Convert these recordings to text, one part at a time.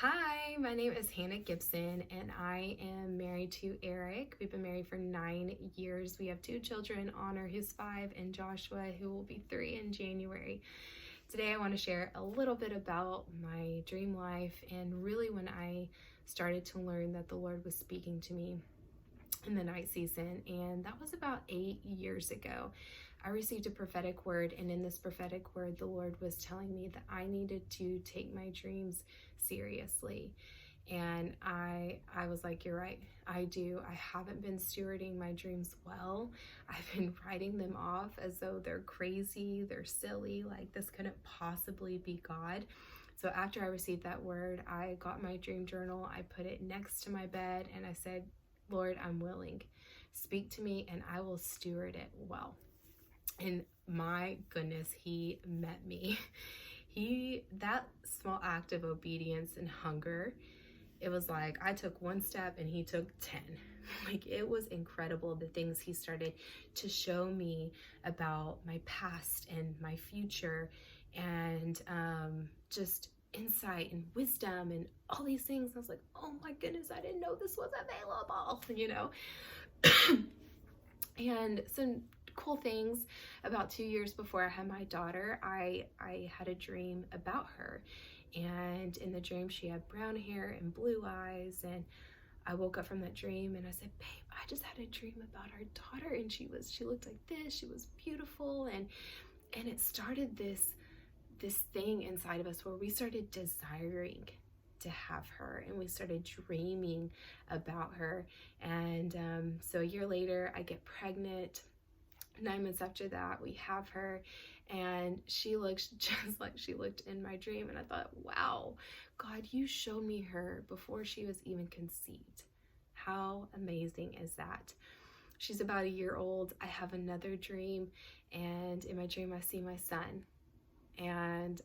Hi, my name is Hanna Gibson and I am married to Eric. We've been married for 9 years. We have 2 children, Honor, who's 5, and Joshua, who will be 3 in January. Today I want to share a little bit about my dream life and really when I started to learn that the Lord was speaking to me in the night season, and that was about 8 years ago. I received a prophetic word, and in this prophetic word the Lord was telling me that I needed to take my dreams seriously. And I was like, you're right, I do. I haven't been stewarding my dreams well. I've been writing them off as though they're crazy, they're silly, like this couldn't possibly be God. So after I received that word, I got my dream journal, I put it next to my bed, and I said, Lord, I'm willing. Speak to me and I will steward it well. And my goodness, he met me. That small act of obedience and hunger, it was like I took 1 step and he took 10. Like, it was incredible, the things he started to show me about my past and my future, and just insight and wisdom and all these things. I was like, oh my goodness, I didn't know this was available, And some cool things, about 2 years before I had my daughter, I had a dream about her. And in the dream, she had brown hair and blue eyes. And I woke up from that dream and I said, babe, I just had a dream about our daughter. And she looked like this. She was beautiful. And it started this thing inside of us where we started desiring to have her, and we started dreaming about her. And so a year later, I get pregnant. 9 months after that, we have her, and she looks just like she looked in my dream. And I thought, wow, God, you showed me her before she was even conceived. How amazing is that? She's about a year old. I have another dream, and in my dream, I see my son, and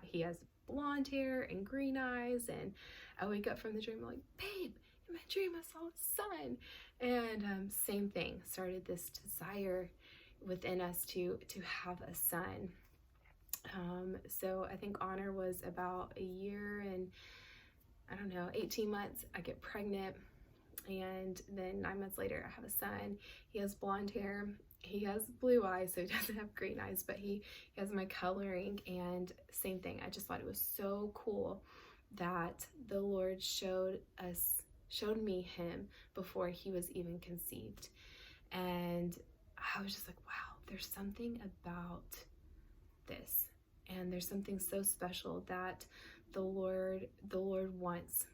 he has blonde hair and green eyes. And I wake up from the dream, I'm like, babe, in my dream I saw a son. And same thing, started this desire within us to have a son. So I think Honor was about a year and 18 months, I get pregnant. And then 9 months later, I have a son. He has blonde hair. He has blue eyes, so he doesn't have green eyes, but he has my coloring. And same thing, I just thought it was so cool that the Lord showed me him before he was even conceived. And I was just like, wow, there's something about this, and there's something so special that the Lord wants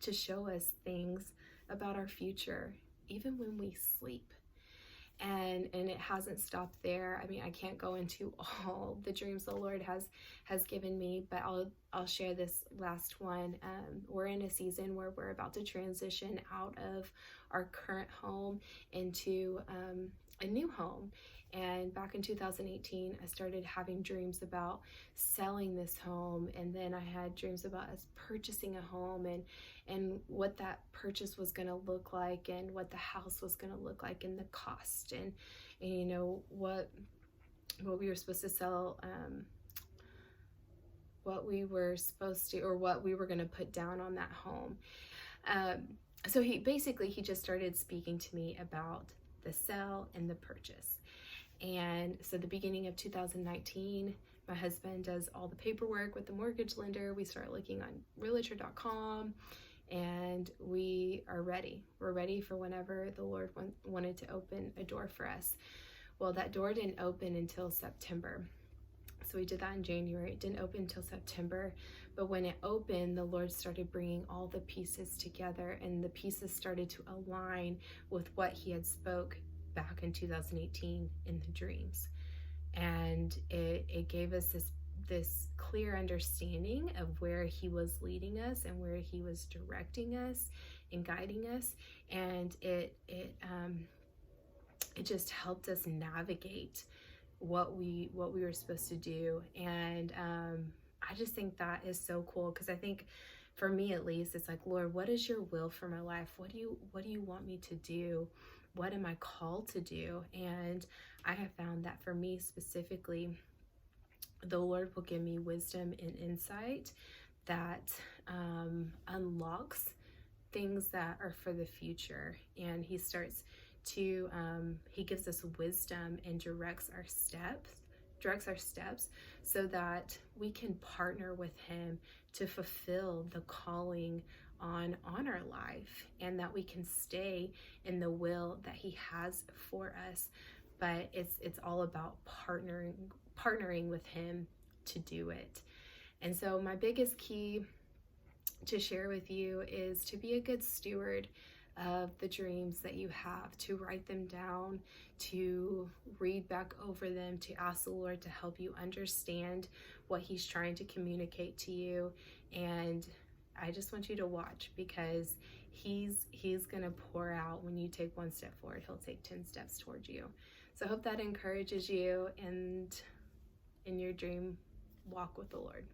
to show us things about our future, even when we sleep. And it hasn't stopped there. I mean, I can't go into all the dreams the Lord has given me, but I'll share this last one. We're in a season where we're about to transition out of our current home into a new home. And back in 2018, I started having dreams about selling this home, and then I had dreams about us purchasing a home, and what that purchase was going to look like, and what the house was going to look like, and the cost, and what we were supposed to sell, what we were supposed to, or what we were going to put down on that home. So he just started speaking to me about the sell and the purchase. And so the beginning of 2019, my husband does all the paperwork with the mortgage lender. We start looking on realtor.com, and we are ready. We're ready for whenever the Lord wanted to open a door for us. Well, that door didn't open until September. So we did that in January. It didn't open until September. But when it opened, the Lord started bringing all the pieces together, and the pieces started to align with what he had spoke back in 2018 in the dreams. And it gave us this clear understanding of where he was leading us and where he was directing us and guiding us. And it just helped us navigate what we were supposed to do. And I just think that is so cool, because I think for me at least, it's like, Lord, what is your will for my life? What do you want me to do? What am I called to do? And I have found that for me specifically, the Lord will give me wisdom and insight that unlocks things that are for the future. And he starts to, he gives us wisdom and directs our steps so that we can partner with him to fulfill the calling on our life, and that we can stay in the will that he has for us. But it's all about partnering with him to do it. And so my biggest key to share with you is to be a good steward of the dreams that you have, to write them down, to read back over them, to ask the Lord to help you understand what he's trying to communicate to you. And I just want you to watch, because he's going to pour out. When you take one step forward, he'll take 10 steps towards you. So I hope that encourages you and in your dream walk with the Lord.